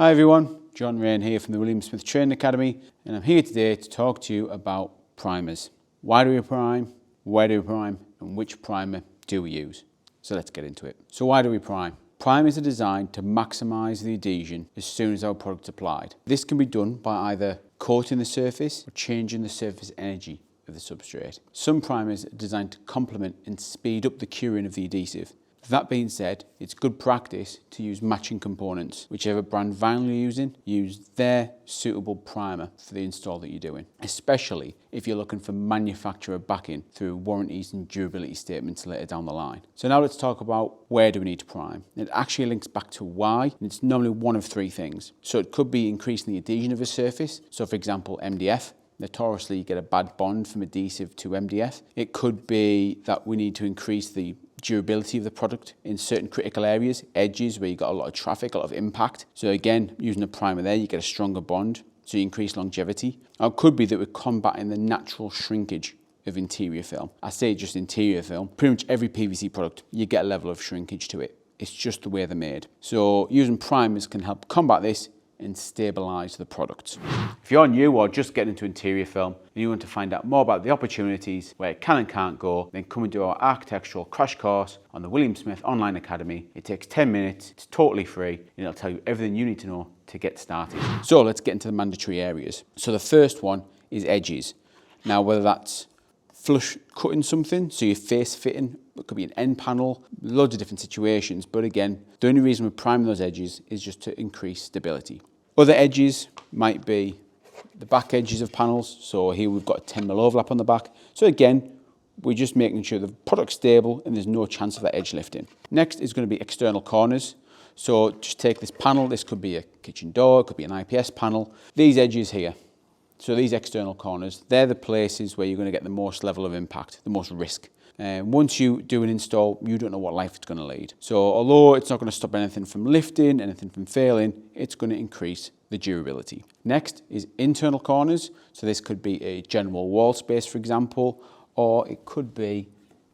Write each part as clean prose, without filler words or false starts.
Hi everyone, Raine here from the William Smith Training Academy, and I'm here today to talk to you about primers. Why do we prime, where do we prime, and which primer do we use? So let's get into it. So why do we prime? Primers are designed to maximise the adhesion as soon as our product's applied. This can be done by either coating the surface or changing the surface energy of the substrate. Some primers are designed to complement and speed up the curing of the adhesive. That being said, it's good practice to use matching components. Whichever brand vinyl you're using, use their suitable primer for the install that you're doing, especially if you're looking for manufacturer backing through warranties and durability statements later down the line. So now let's talk about where do we need to prime. It actually links back to why, and it's normally one of three things. So it could be increasing the adhesion of a surface. So for example, MDF. Notoriously, you get a bad bond from adhesive to MDF. It could be that we need to increase the durability of the product in certain critical areas, edges where you've got a lot of traffic, a lot of impact. So again, using a primer there, you get a stronger bond, so you increase longevity. Or it could be that we're combating the natural shrinkage of interior film. I say just interior film. Pretty much every PVC product, you get a level of shrinkage to it. It's just the way they're made. So using primers can help combat this and stabilise the products. If you're new or just getting into interior film and you want to find out more about the opportunities where it can and can't go, then come and do our architectural crash course on the William Smith Online Academy. It takes 10 minutes, it's totally free, and it'll tell you everything you need to know to get started. So let's get into the mandatory areas. So the first one is edges. Now whether that's flush cutting something, so your face fitting, it could be an end panel, loads of different situations, but again, the only reason we're priming those edges is just to increase stability. Other edges might be the back edges of panels, so here we've got a 10mm overlap on the back, so again, we're just making sure the product's stable and there's no chance of that edge lifting. Next is going to be external corners, so just take this panel, this could be a kitchen door, it could be an IPS panel, these edges here. So these external corners, they're the places where you're going to get the most level of impact, the most risk. Once you do an install, you don't know what life it's going to lead. So although it's not going to stop anything from lifting, anything from failing, it's going to increase the durability. Next is internal corners. So this could be a general wall space, for example, or it could be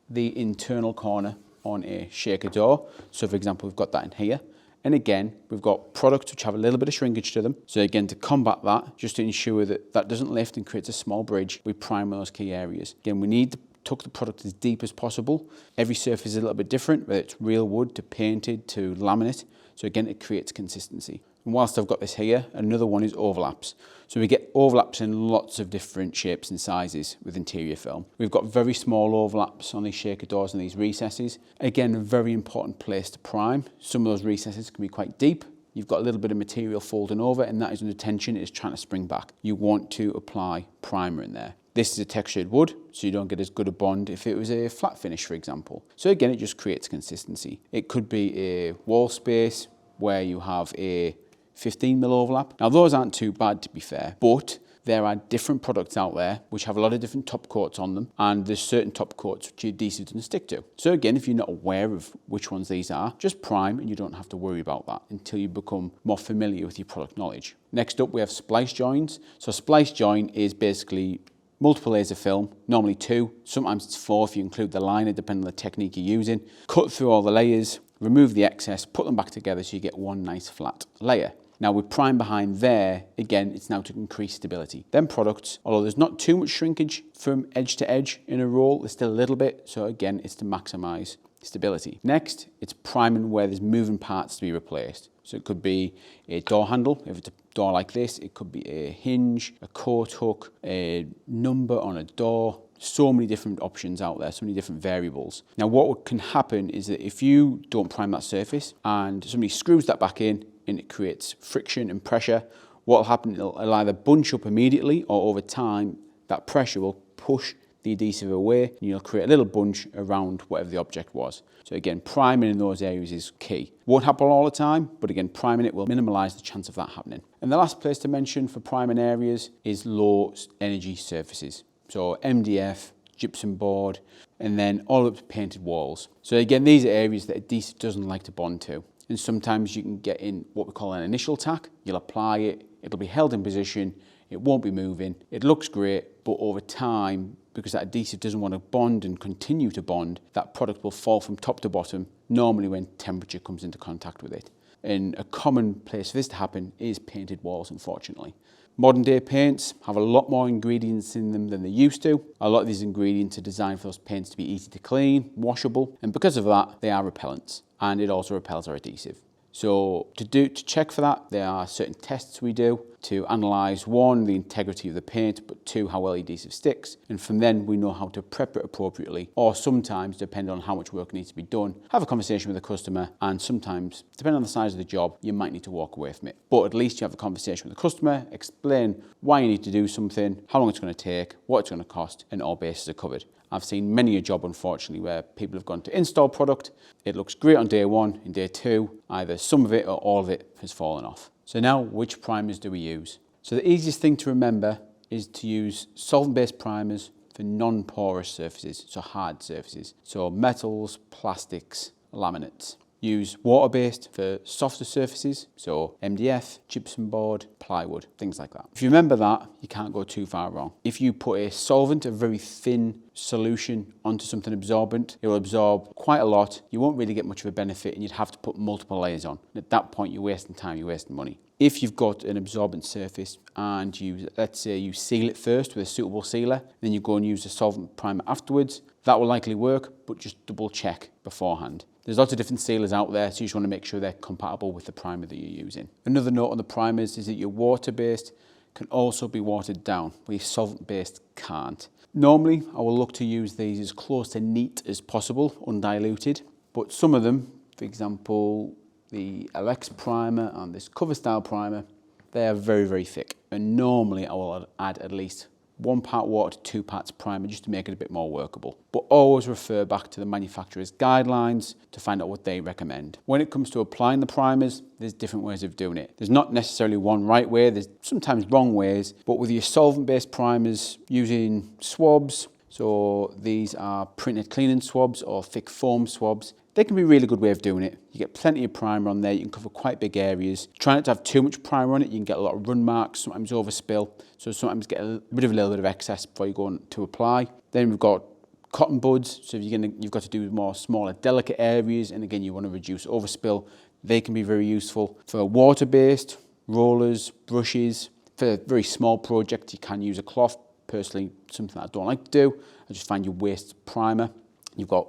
the internal corner on a shaker door. So for example, we've got that in here. And again, we've got products which have a little bit of shrinkage to them. So again, to combat that, just to ensure that that doesn't lift and creates a small bridge, we prime those key areas. Again, we need to tuck the product as deep as possible. Every surface is a little bit different, whether it's real wood to painted to laminate. So again, it creates consistency. And whilst I've got this here, another one is overlaps. So we get overlaps in lots of different shapes and sizes with interior film. We've got very small overlaps on these shaker doors and these recesses. Again, a very important place to prime. Some of those recesses can be quite deep. You've got a little bit of material folding over and that is under tension, it's trying to spring back. You want to apply primer in there. This is a textured wood, so you don't get as good a bond if it was a flat finish, for example. So again, it just creates consistency. It could be a wall space where you have a 15mm overlap. Now those aren't too bad, to be fair, but there are different products out there which have a lot of different top coats on them, and there's certain top coats which your adhesive doesn't stick to. So again, if you're not aware of which ones these are, just prime and you don't have to worry about that until you become more familiar with your product knowledge. Next up, we have splice joins. So splice join is basically multiple layers of film, normally 2, sometimes it's 4 if you include the liner, depending on the technique you're using. Cut through all the layers, remove the excess, put them back together so you get one nice flat layer. Now with prime behind there, again, it's now to increase stability. Then products, although there's not too much shrinkage from edge to edge in a roll, there's still a little bit, so again, it's to maximise stability. Next, it's priming where there's moving parts to be replaced. So it could be a door handle, if it's a door like this, it could be a hinge, a coat hook, a number on a door. So many different options out there, so many different variables. Now what can happen is that if you don't prime that surface and somebody screws that back in and it creates friction and pressure, what will happen, it'll either bunch up immediately or over time that pressure will push the adhesive away and you'll create a little bunch around whatever the object was. So again, priming in those areas is key. Won't happen all the time, but again, priming it will minimise the chance of that happening. And the last place to mention for priming areas is low energy surfaces. So MDF, gypsum board, and then all up to painted walls. So again, these are areas that adhesive doesn't like to bond to. And sometimes you can get in what we call an initial tack. You'll apply it, it'll be held in position, it won't be moving. It looks great, but over time, because that adhesive doesn't want to bond and continue to bond, that product will fall from top to bottom, normally when temperature comes into contact with it. And a common place for this to happen is painted walls, unfortunately. Modern day paints have a lot more ingredients in them than they used to. A lot of these ingredients are designed for those paints to be easy to clean, washable, and because of that, they are repellents, and it also repels our adhesive. So to check for that, there are certain tests we do to analyse, one, the integrity of the paint, but two, how well the adhesive sticks. And from then we know how to prep it appropriately, or sometimes, depending on how much work needs to be done, have a conversation with the customer, and sometimes, depending on the size of the job, you might need to walk away from it. But at least you have a conversation with the customer, explain why you need to do something, how long it's going to take, what it's going to cost, and all bases are covered. I've seen many a job, unfortunately, where people have gone to install product. It looks great on day one. In day two, either some of it or all of it has fallen off. So now, which primers do we use? So the easiest thing to remember is to use solvent-based primers for non-porous surfaces, so hard surfaces. So metals, plastics, laminates. Use water-based for softer surfaces, so MDF, gypsum board, plywood, things like that. If you remember that, you can't go too far wrong. If you put a solvent, a very thin solution, onto something absorbent, it will absorb quite a lot. You won't really get much of a benefit, and you'd have to put multiple layers on. And at that point, you're wasting time, you're wasting money. If you've got an absorbent surface and let's say you seal it first with a suitable sealer, then you go and use a solvent primer afterwards, that will likely work, but just double check beforehand. There's lots of different sealers out there, so you just want to make sure they're compatible with the primer that you're using. Another note on the primers is that your water-based can also be watered down, where your solvent-based can't. Normally, I will look to use these as close to neat as possible, undiluted, but some of them, for example, the LX primer and this cover style primer, they are very, very thick. And normally I will add at least 1 part water to 2 parts primer just to make it a bit more workable. But always refer back to the manufacturer's guidelines to find out what they recommend. When it comes to applying the primers, there's different ways of doing it. There's not necessarily one right way, there's sometimes wrong ways, but with your solvent-based primers, using swabs, so these are printed cleaning swabs or thick foam swabs, they can be a really good way of doing it. You get plenty of primer on there, you can cover quite big areas. Try not to have too much primer on it, you can get a lot of run marks, sometimes overspill, so sometimes get a little bit of excess before you go on to apply. Then we've got cotton buds, so if you've got to do more smaller, delicate areas, and again, you want to reduce overspill, they can be very useful. For water-based, rollers, brushes, for a very small project, you can use a cloth. Personally, something that I don't like to do, I just find you waste primer. You've got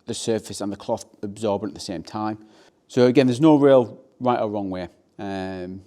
the surface and the cloth absorbent at the same time. So again, there's no real right or wrong way.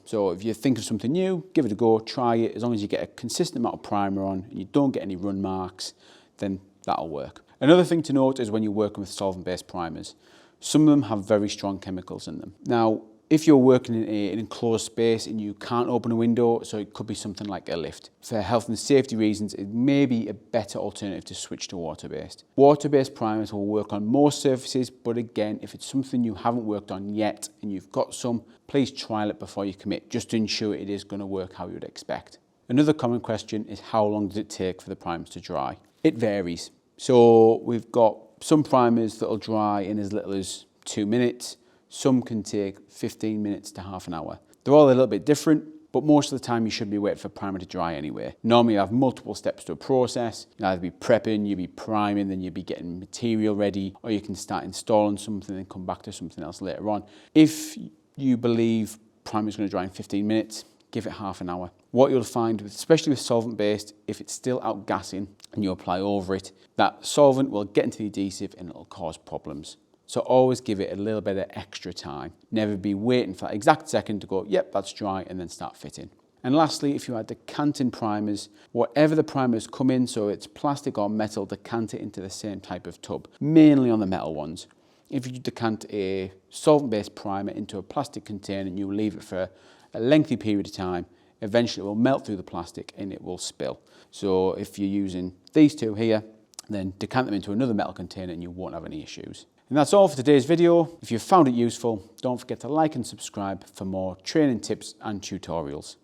So if you think of something new, give it a go, try it. As long as you get a consistent amount of primer on and you don't get any run marks, then that'll work. Another thing to note is when you're working with solvent-based primers, some of them have very strong chemicals in them. Now, if you're working in an enclosed space and you can't open a window, so it could be something like a lift, for health and safety reasons, it may be a better alternative to switch to water-based. Water-based primers will work on most surfaces, but again, if it's something you haven't worked on yet and you've got some, please trial it before you commit, just to ensure it is going to work how you would expect. Another common question is how long does it take for the primers to dry? It varies. So we've got some primers that will dry in as little as 2 minutes. Some can take 15 minutes to half an hour. They're all a little bit different, but most of the time you should be waiting for primer to dry anyway. Normally you have multiple steps to a process. You'll either be prepping, you'll be priming, then you'll be getting material ready, or you can start installing something and come back to something else later on. If you believe primer is going to dry in 15 minutes, give it half an hour. What you'll find, especially with solvent-based, if it's still outgassing and you apply over it, that solvent will get into the adhesive and it'll cause problems. So always give it a little bit of extra time. Never be waiting for that exact second to go, yep, that's dry, and then start fitting. And lastly, if you are decanting primers, whatever the primers come in, so it's plastic or metal, decant it into the same type of tub, mainly on the metal ones. If you decant a solvent-based primer into a plastic container and you leave it for a lengthy period of time, eventually it will melt through the plastic and it will spill. So if you're using these two here, then decant them into another metal container and you won't have any issues. And that's all for today's video. If you found it useful, don't forget to like and subscribe for more training tips and tutorials.